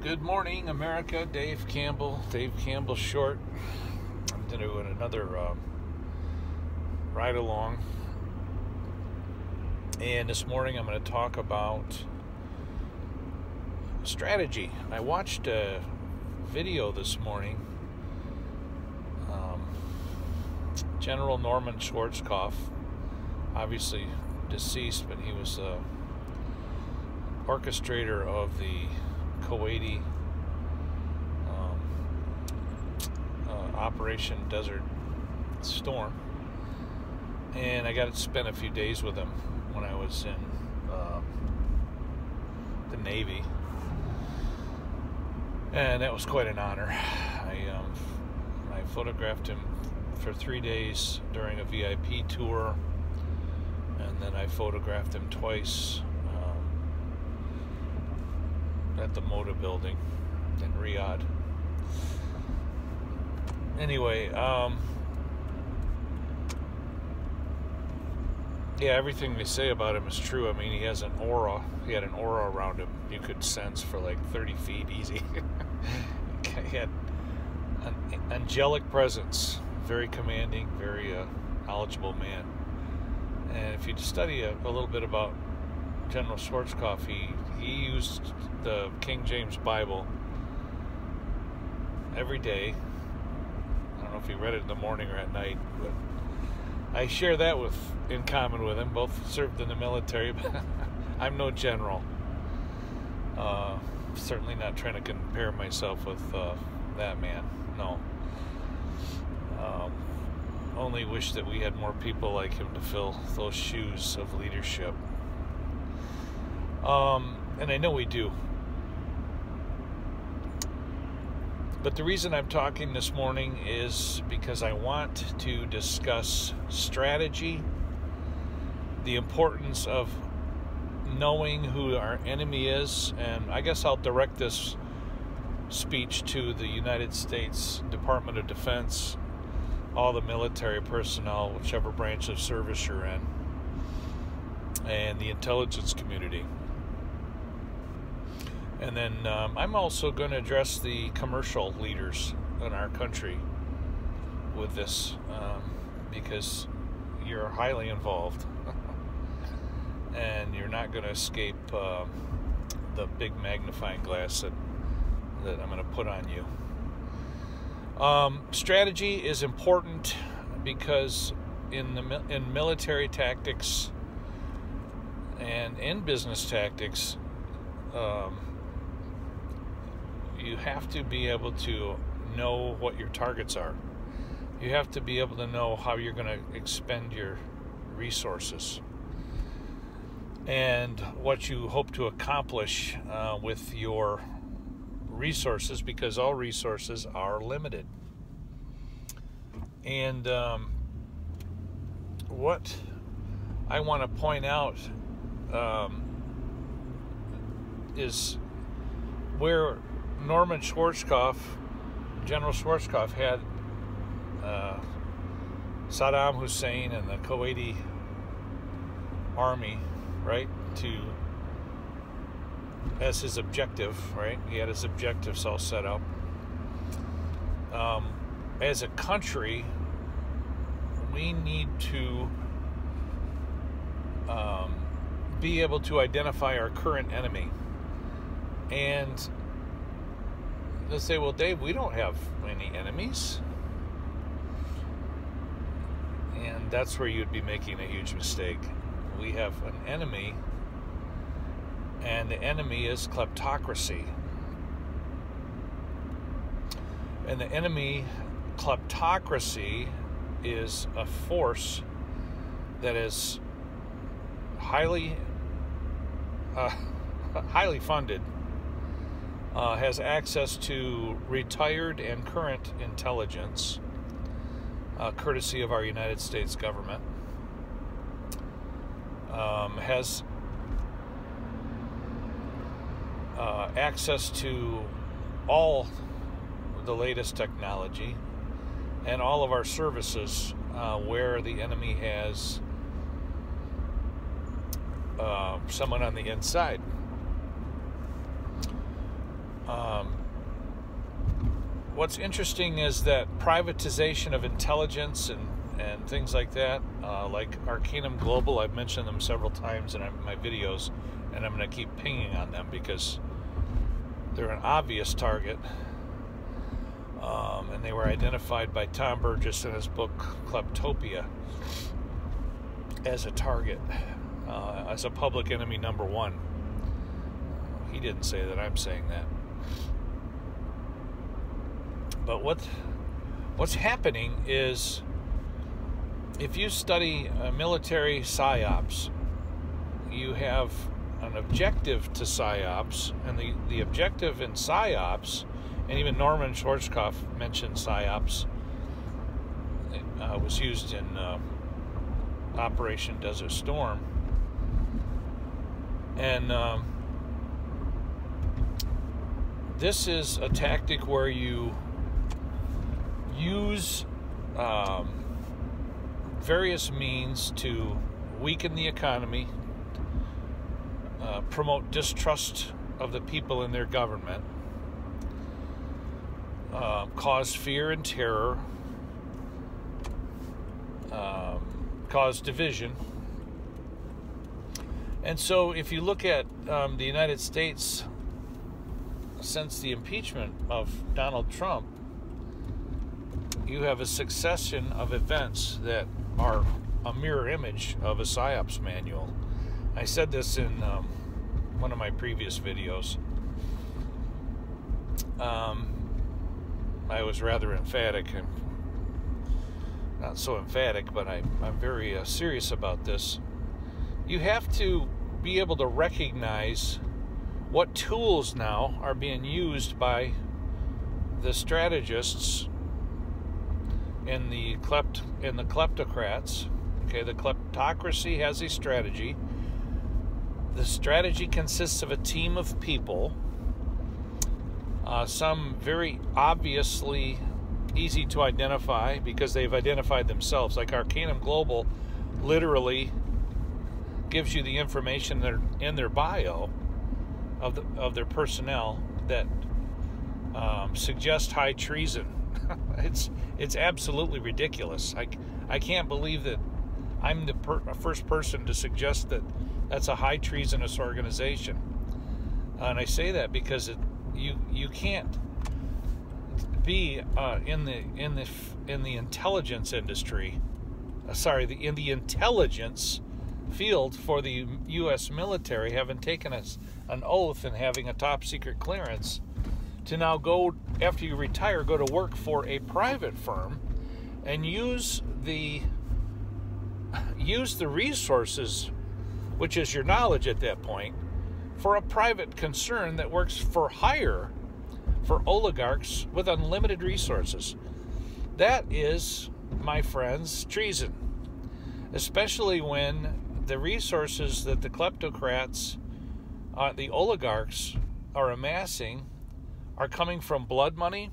Good morning, America. Dave Campbell Short. I'm doing another ride along. And this morning I'm going to talk about strategy. I watched a video this morning. General Norman Schwarzkopf, obviously deceased, but he was the orchestrator of the Kuwaiti Operation Desert Storm, and I got to spend a few days with him when I was in the Navy, and that was quite an honor. I photographed him for 3 days during a VIP tour, and then I photographed him twice at the Moda building in Riyadh. Anyway, yeah, everything they say about him is true. I mean, he has an aura. He had an aura around him you could sense for like 30 feet easy. He had an angelic presence, very commanding, very knowledgeable man. And if you study a little bit about General Schwarzkopf, he used the King James Bible every day. I don't know if he read it in the morning or at night, but I share that in common with him. Both served in the military, but I'm no general. Certainly not trying to compare myself with that man. No. Only wish that we had more people like him to fill those shoes of leadership. And I know we do. But the reason I'm talking this morning is because I want to discuss strategy, the importance of knowing who our enemy is, and I guess I'll direct this speech to the United States Department of Defense, all the military personnel, whichever branch of service you're in, and the intelligence community. And then I'm also going to address the commercial leaders in our country with this, because you're highly involved and you're not going to escape the big magnifying glass that I'm going to put on you. Strategy is important because in military tactics and in business tactics, you have to be able to know what your targets are. You have to be able to know how you're going to expend your resources and what you hope to accomplish with your resources, because all resources are limited. And what I want to point out is where Norman Schwarzkopf, General Schwarzkopf, had Saddam Hussein and the Kuwaiti army, right, as his objective, right? He had his objectives all set up. As a country, we need to be able to identify our current enemy. And they say, well, Dave, we don't have any enemies. And that's where you'd be making a huge mistake. We have an enemy, and the enemy is kleptocracy. And the enemy, kleptocracy, is a force that is highly funded, has access to retired and current intelligence, courtesy of our United States government, has access to all the latest technology and all of our services, where the enemy has someone on the inside. What's interesting is that privatization of intelligence and things like that, like Arcanum Global, I've mentioned them several times in my videos, and I'm going to keep pinging on them because they're an obvious target. And they were identified by Tom Burgess in his book Kleptopia as a target, as a public enemy number one. He didn't say that, I'm saying that. But what's happening is, if you study military PsyOps, you have an objective to PsyOps, and the objective in PsyOps, and even Norman Schwarzkopf mentioned PsyOps, was used in Operation Desert Storm, and this is a tactic where you use various means to weaken the economy, promote distrust of the people in their government, cause fear and terror, cause division. And so if you look at the United States since the impeachment of Donald Trump, you have a succession of events that are a mirror image of a PsyOps manual. I said this in one of my previous videos. I was rather emphatic, and not so emphatic, but I'm very serious about this. You have to be able to recognize what tools now are being used by the strategists in the Kleptocrats. Okay, the Kleptocracy has a strategy. The strategy consists of a team of people, some very obviously easy to identify because they've identified themselves. Like Arcanum Global literally gives you the information in their bio of their personnel that suggest high treason. It's absolutely ridiculous. I can't believe that I'm the first person to suggest that that's a high treasonous organization. And I say that because you can't be in the intelligence industry. In the intelligence field for the U.S. military, having taken an oath and having a top secret clearance, to now go, after you retire, go to work for a private firm and use the resources, which is your knowledge at that point, for a private concern that works for hire for oligarchs with unlimited resources. That is, my friends, treason. Especially when the resources that the kleptocrats, the oligarchs, are amassing are coming from blood money,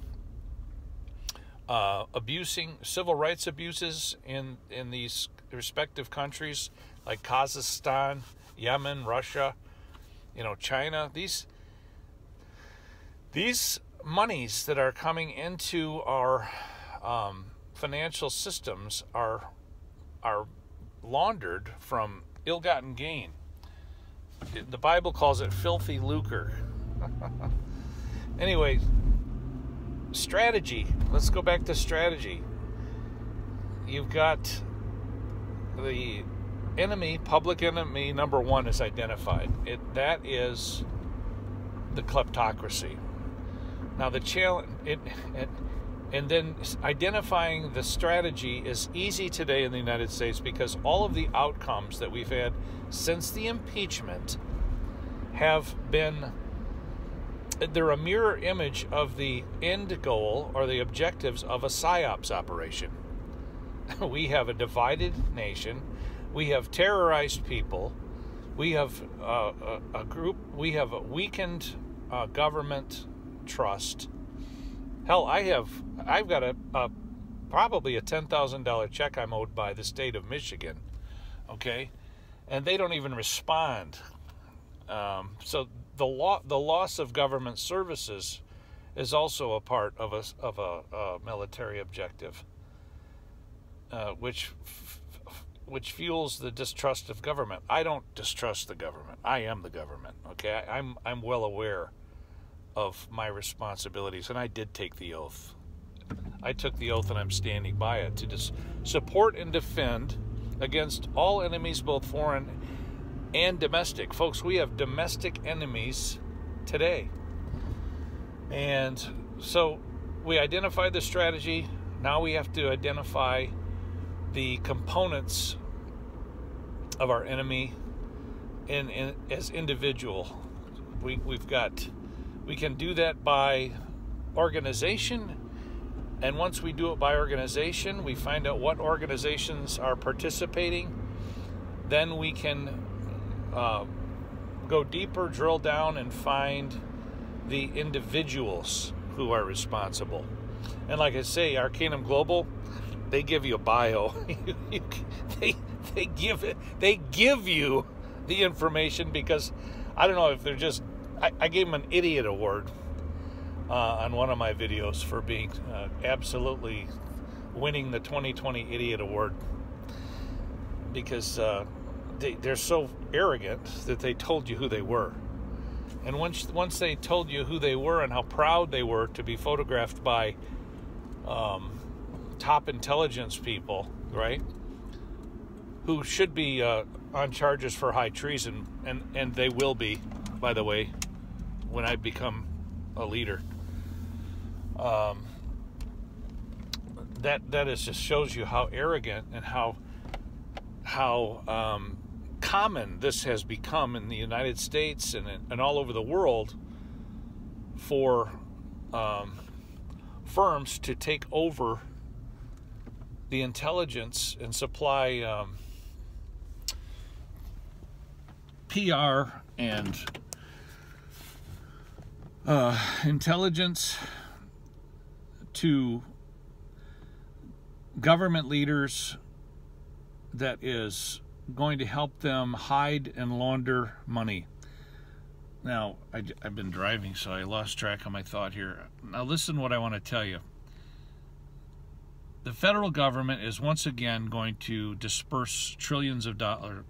abusing civil rights abuses in these respective countries like Kazakhstan, Yemen, Russia, China. These monies that are coming into our financial systems are laundered from ill-gotten gain. The Bible calls it filthy lucre. Anyway, strategy. Let's go back to strategy. You've got the enemy, public enemy number one is identified. That is the kleptocracy. Now the challenge, and then identifying the strategy is easy today in the United States because all of the outcomes that we've had since the impeachment have been, they're a mirror image of the end goal or the objectives of a PsyOps operation. We have a divided nation. We have terrorized people. We have we have a weakened government trust. Hell, I've got probably a $10,000 check I'm owed by the state of Michigan, okay? And they don't even respond. So the loss of government services is also a part of a military objective, which fuels the distrust of government. I don't distrust the government. I am the government. Okay, I'm well aware of my responsibilities, and I did take the oath. I took the oath, and I'm standing by it, to support and defend against all enemies, both foreign and domestic. Folks, we have domestic enemies today. And so we identified the strategy. Now we have to identify the components of our enemy as individual. We can do that by organization. And once we do it by organization, we find out what organizations are participating. Then we can go deeper, drill down, and find the individuals who are responsible. And like I say, Arcanum Global, they give you a bio. they give you the information, because I don't know if they're just, I gave them an idiot award on one of my videos for being absolutely winning the 2020 Idiot Award, because they're so arrogant that they told you who they were. And once they told you who they were and how proud they were to be photographed by top intelligence people, right, who should be on charges for high treason, and they will be, by the way, when I become a leader. That is just shows you how arrogant and how common this has become in the United States and all over the world for firms to take over the intelligence and supply PR and intelligence to government leaders that is going to help them hide and launder money. Now, I've been driving, so I lost track of my thought here. Now, listen what I want to tell you. The federal government is once again going to disperse trillions of dollars,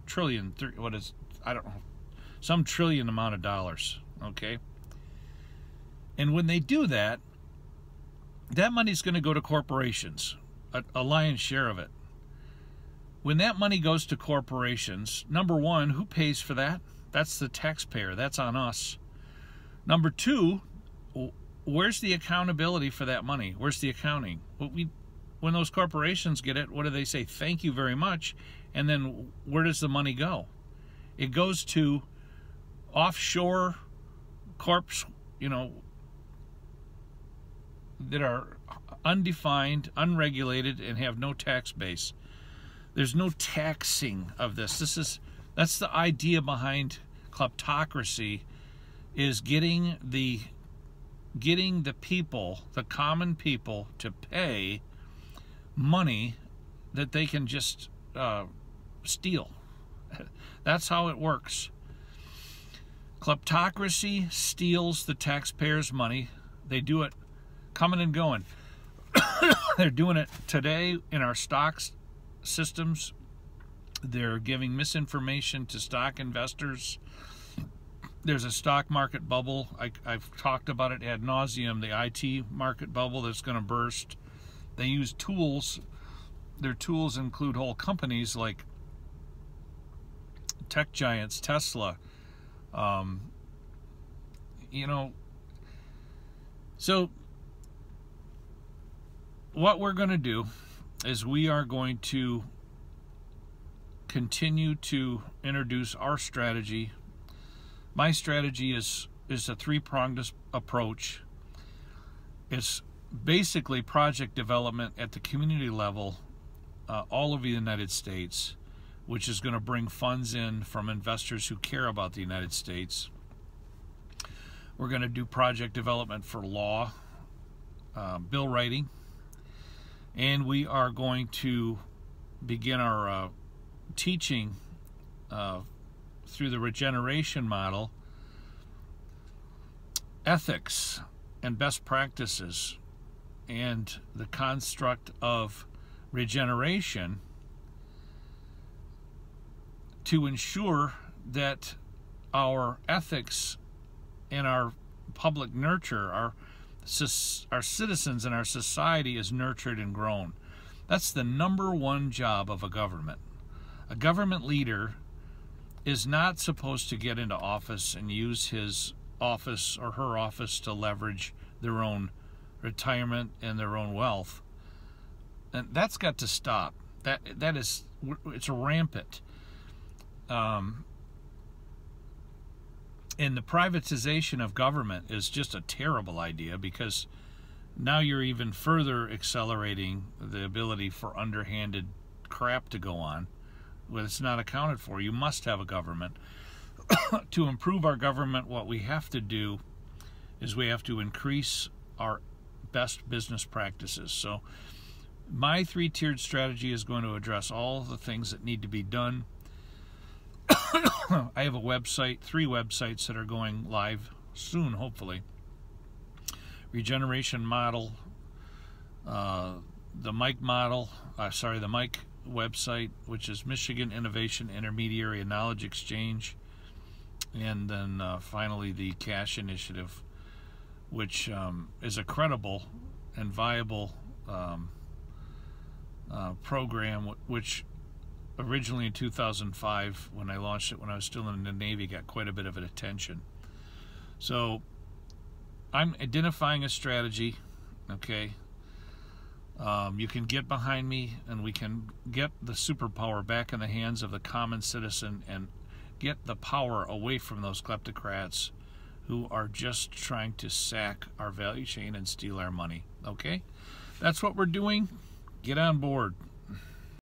some trillion amount of dollars, okay? And when they do that, that money's going to go to corporations, a lion's share of it. When that money goes to corporations, number one, who pays for that? That's the taxpayer. That's on us. Number two, where's the accountability for that money? Where's the accounting? When those corporations get it, what do they say? Thank you very much. And then where does the money go? It goes to offshore corps, that are undefined, unregulated, and have no tax base. There's no taxing of this. That's the idea behind kleptocracy, is getting the people, the common people, to pay money that they can just steal. That's how it works. Kleptocracy steals the taxpayers' money. They do it coming and going. They're doing it today in our stocks systems. They're giving misinformation to stock investors. There's a stock market bubble. I've talked about it ad nauseum, the IT market bubble that's going to burst. They use tools. Their tools include whole companies like tech giants, Tesla. So what we're going to do is we are going to continue to introduce our strategy. My strategy is a three-pronged approach. It's basically project development at the community level all over the United States, which is going to bring funds in from investors who care about the United States. We're going to do project development for law, bill writing, and we are going to begin our teaching through the regeneration model ethics and best practices and the construct of regeneration to ensure that our ethics and our public nurture, our citizens and our society is nurtured and grown. That's the number one job of a government. A government leader is not supposed to get into office and use his office or her office to leverage their own retirement and their own wealth. And that's got to stop. It's rampant. And the privatization of government is just a terrible idea, because now you're even further accelerating the ability for underhanded crap to go on when it's not accounted for. You must have a government. To improve our government, what we have to do is we have to increase our best business practices. So my 3-tiered strategy is going to address all the things that need to be done. I have a website, 3 websites that are going live soon, hopefully. Regeneration model, the Mike website, which is Michigan Innovation Intermediary and Knowledge Exchange, and then finally the Cash Initiative, which is a credible and viable program, which originally in 2005, when I launched it when I was still in the Navy, got quite a bit of attention. So I'm identifying a strategy, okay? You can get behind me, and we can get the superpower back in the hands of the common citizen and get the power away from those kleptocrats who are just trying to sack our value chain and steal our money, okay? That's what we're doing. Get on board.